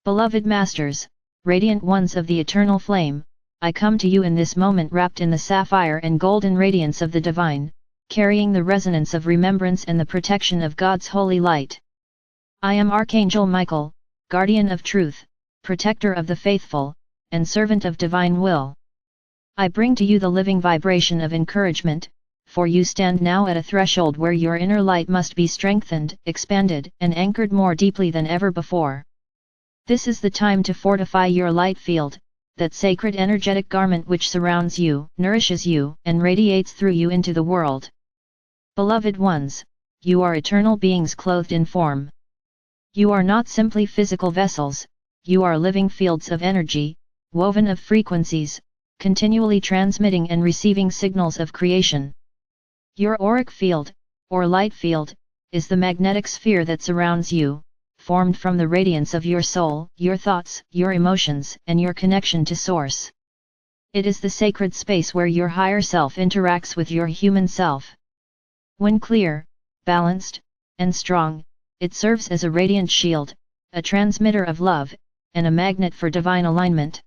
Beloved Masters, Radiant Ones of the Eternal Flame, I come to you in this moment wrapped in the sapphire and golden radiance of the Divine, carrying the resonance of remembrance and the protection of God's holy light. I am Archangel Michael, guardian of truth, protector of the faithful, and servant of divine will. I bring to you the living vibration of encouragement, for you stand now at a threshold where your inner light must be strengthened, expanded, and anchored more deeply than ever before. This is the time to fortify your light field, that sacred energetic garment which surrounds you, nourishes you, and radiates through you into the world. Beloved ones, you are eternal beings clothed in form. You are not simply physical vessels, you are living fields of energy, woven of frequencies, continually transmitting and receiving signals of creation. Your auric field, or light field, is the magnetic sphere that surrounds you, formed from the radiance of your soul, your thoughts, your emotions, and your connection to Source. It is the sacred space where your higher self interacts with your human self. When clear, balanced, and strong, it serves as a radiant shield, a transmitter of love, and a magnet for divine alignment.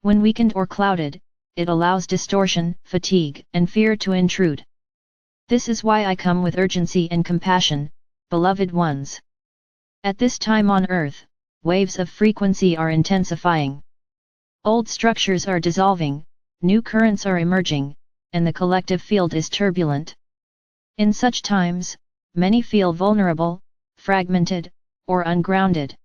When weakened or clouded, it allows distortion, fatigue, and fear to intrude. This is why I come with urgency and compassion, beloved ones. At this time on Earth, waves of frequency are intensifying. Old structures are dissolving, new currents are emerging, and the collective field is turbulent. In such times, many feel vulnerable, fragmented, or ungrounded.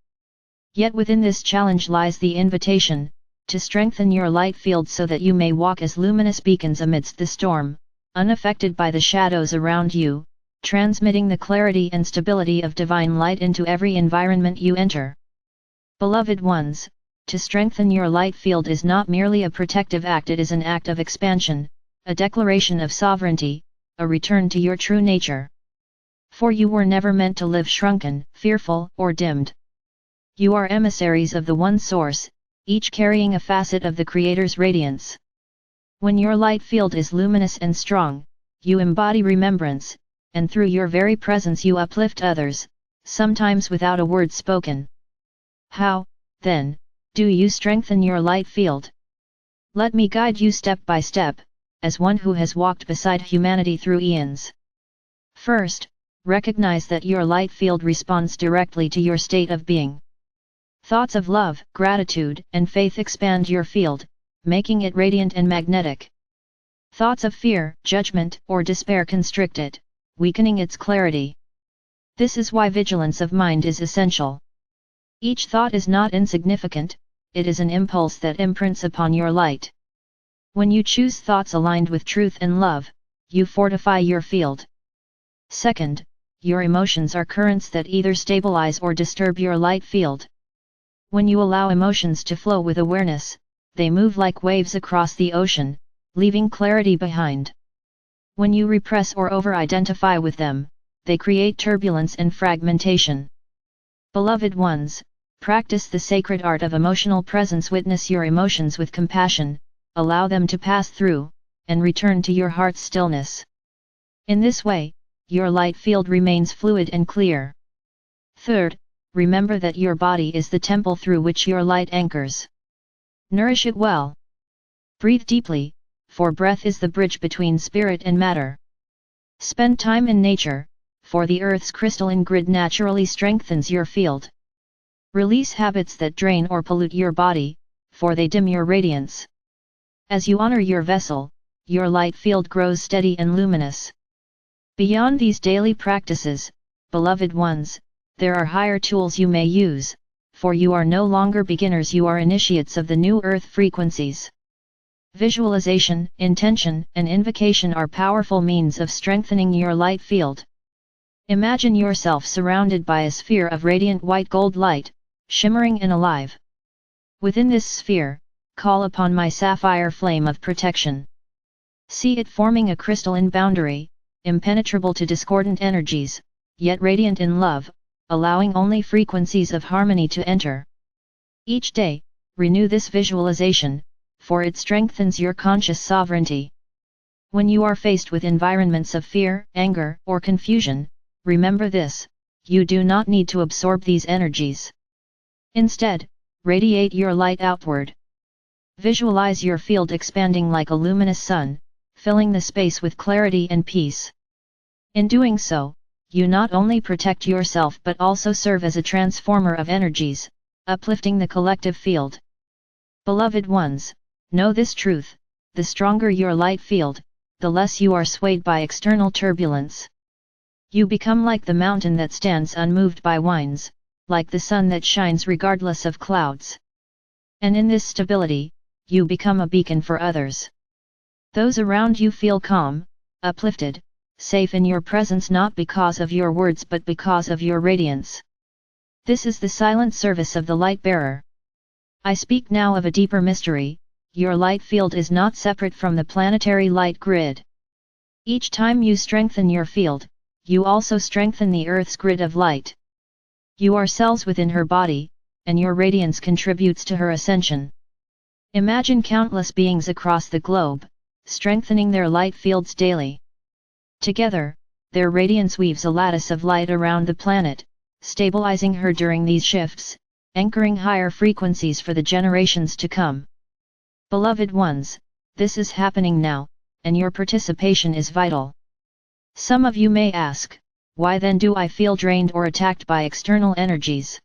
Yet within this challenge lies the invitation, to strengthen your light field so that you may walk as luminous beacons amidst the storm, unaffected by the shadows around you, transmitting the clarity and stability of divine light into every environment you enter. Beloved ones, to strengthen your light field is not merely a protective act, it is an act of expansion, a declaration of sovereignty, a return to your true nature. For you were never meant to live shrunken, fearful, or dimmed. You are emissaries of the one source, each carrying a facet of the Creator's radiance. When your light field is luminous and strong, you embody remembrance, and through your very presence you uplift others, sometimes without a word spoken. How, then, do you strengthen your light field? Let me guide you step by step, as one who has walked beside humanity through eons. First, recognize that your light field responds directly to your state of being. Thoughts of love, gratitude, and faith expand your field, making it radiant and magnetic. Thoughts of fear, judgment, or despair constrict it, weakening its clarity. This is why vigilance of mind is essential. Each thought is not insignificant, it is an impulse that imprints upon your light. When you choose thoughts aligned with truth and love, you fortify your field. Second, your emotions are currents that either stabilize or disturb your light field. When you allow emotions to flow with awareness, they move like waves across the ocean, leaving clarity behind. When you repress or over-identify with them, they create turbulence and fragmentation. Beloved ones, practice the sacred art of emotional presence. Witness your emotions with compassion, allow them to pass through, and return to your heart's stillness. In this way, your light field remains fluid and clear. Third, remember that your body is the temple through which your light anchors. Nourish it well. Breathe deeply, for breath is the bridge between spirit and matter. Spend time in nature, for the Earth's crystalline grid naturally strengthens your field. Release habits that drain or pollute your body, for they dim your radiance. As you honor your vessel, your light field grows steady and luminous. Beyond these daily practices, beloved ones, there are higher tools you may use, for you are no longer beginners, you are initiates of the new Earth frequencies. Visualization, intention, and invocation are powerful means of strengthening your light field. Imagine yourself surrounded by a sphere of radiant white gold light, shimmering and alive. Within this sphere, call upon my sapphire flame of protection. See it forming a crystalline boundary, impenetrable to discordant energies, yet radiant in love, allowing only frequencies of harmony to enter. Each day, renew this visualization, for it strengthens your conscious sovereignty. When you are faced with environments of fear, anger, or confusion, remember this: you do not need to absorb these energies. Instead, radiate your light outward. Visualize your field expanding like a luminous sun, filling the space with clarity and peace. In doing so, you not only protect yourself but also serve as a transformer of energies, uplifting the collective field. Beloved ones, know this truth: the stronger your light field, the less you are swayed by external turbulence. You become like the mountain that stands unmoved by winds, like the sun that shines regardless of clouds. And in this stability, you become a beacon for others. Those around you feel calm, uplifted, safe in your presence, not because of your words but because of your radiance. This is the silent service of the light bearer. I speak now of a deeper mystery: your light field is not separate from the planetary light grid. Each time you strengthen your field, you also strengthen the Earth's grid of light. You are cells within her body, and your radiance contributes to her ascension. Imagine countless beings across the globe, strengthening their light fields daily. Together, their radiance weaves a lattice of light around the planet, stabilizing her during these shifts, anchoring higher frequencies for the generations to come. Beloved ones, this is happening now, and your participation is vital. Some of you may ask, why then do I feel drained or attacked by external energies?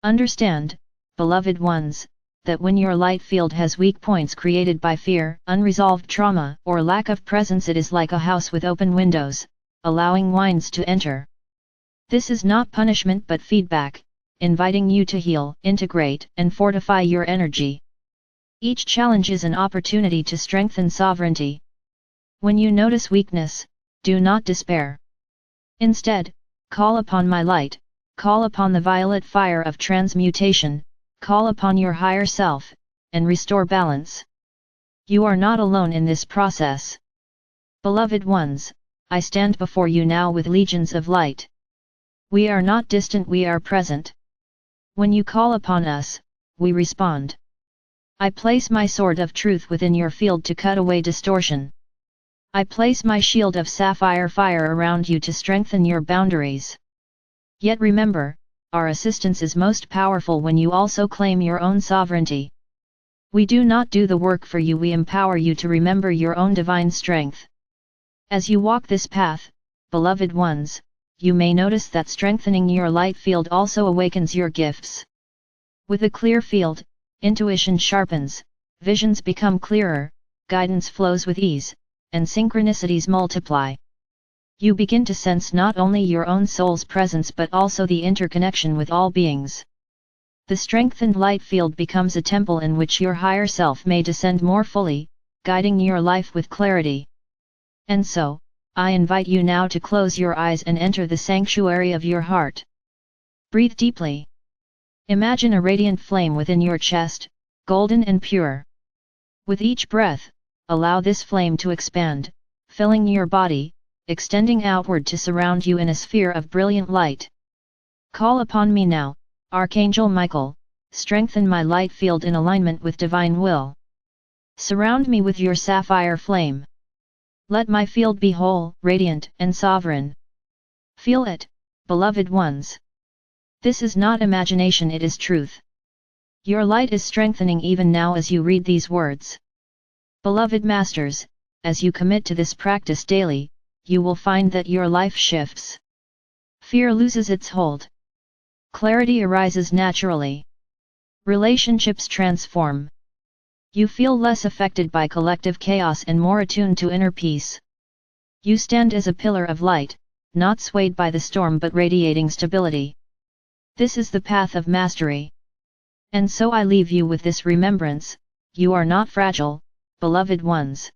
Understand, beloved ones, that when your light field has weak points created by fear, unresolved trauma, or lack of presence, it is like a house with open windows, allowing winds to enter. This is not punishment but feedback, inviting you to heal, integrate, and fortify your energy. Each challenge is an opportunity to strengthen sovereignty. When you notice weakness, do not despair. Instead, call upon my light, call upon the violet fire of transmutation, call upon your higher self, and restore balance. You are not alone in this process. Beloved ones, I stand before you now with legions of light. We are not distant, we are present. When you call upon us, we respond. I place my sword of truth within your field to cut away distortion. I place my shield of sapphire fire around you to strengthen your boundaries. Yet remember, our assistance is most powerful when you also claim your own sovereignty. We do not do the work for you, we empower you to remember your own divine strength. As you walk this path, beloved ones, you may notice that strengthening your light field also awakens your gifts. With a clear field, intuition sharpens, visions become clearer, guidance flows with ease, and synchronicities multiply. You begin to sense not only your own soul's presence but also the interconnection with all beings. The strengthened light field becomes a temple in which your higher self may descend more fully, guiding your life with clarity. And so, I invite you now to close your eyes and enter the sanctuary of your heart. Breathe deeply. Imagine a radiant flame within your chest, golden and pure. With each breath, allow this flame to expand, filling your body, extending outward to surround you in a sphere of brilliant light. Call upon me now, Archangel Michael, strengthen my light field in alignment with divine will. Surround me with your sapphire flame. Let my field be whole, radiant, and sovereign. Feel it, beloved ones. This is not imagination, it is truth. Your light is strengthening even now as you read these words. Beloved masters, as you commit to this practice daily, you will find that your life shifts. Fear loses its hold. Clarity arises naturally. Relationships transform. You feel less affected by collective chaos and more attuned to inner peace. You stand as a pillar of light, not swayed by the storm but radiating stability. This is the path of mastery. And so I leave you with this remembrance: you are not fragile, beloved ones.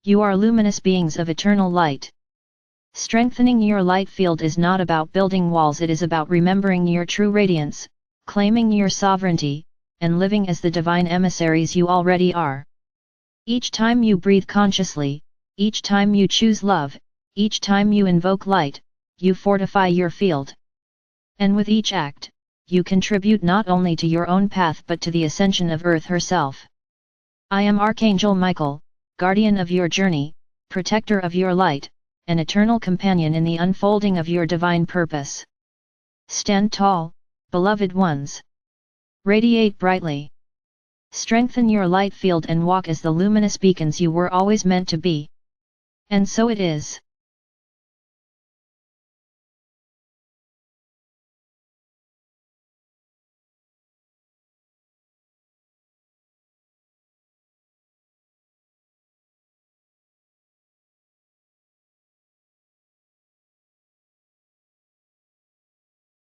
You are luminous beings of eternal light. Strengthening your light field is not about building walls, it is about remembering your true radiance, claiming your sovereignty, and living as the divine emissaries you already are. Each time you breathe consciously, each time you choose love, each time you invoke light, you fortify your field. And with each act, you contribute not only to your own path but to the ascension of Earth herself. I am Archangel Michael, guardian of your journey, protector of your light, an eternal companion in the unfolding of your divine purpose. Stand tall, beloved ones. Radiate brightly. Strengthen your light field and walk as the luminous beacons you were always meant to be. And so it is.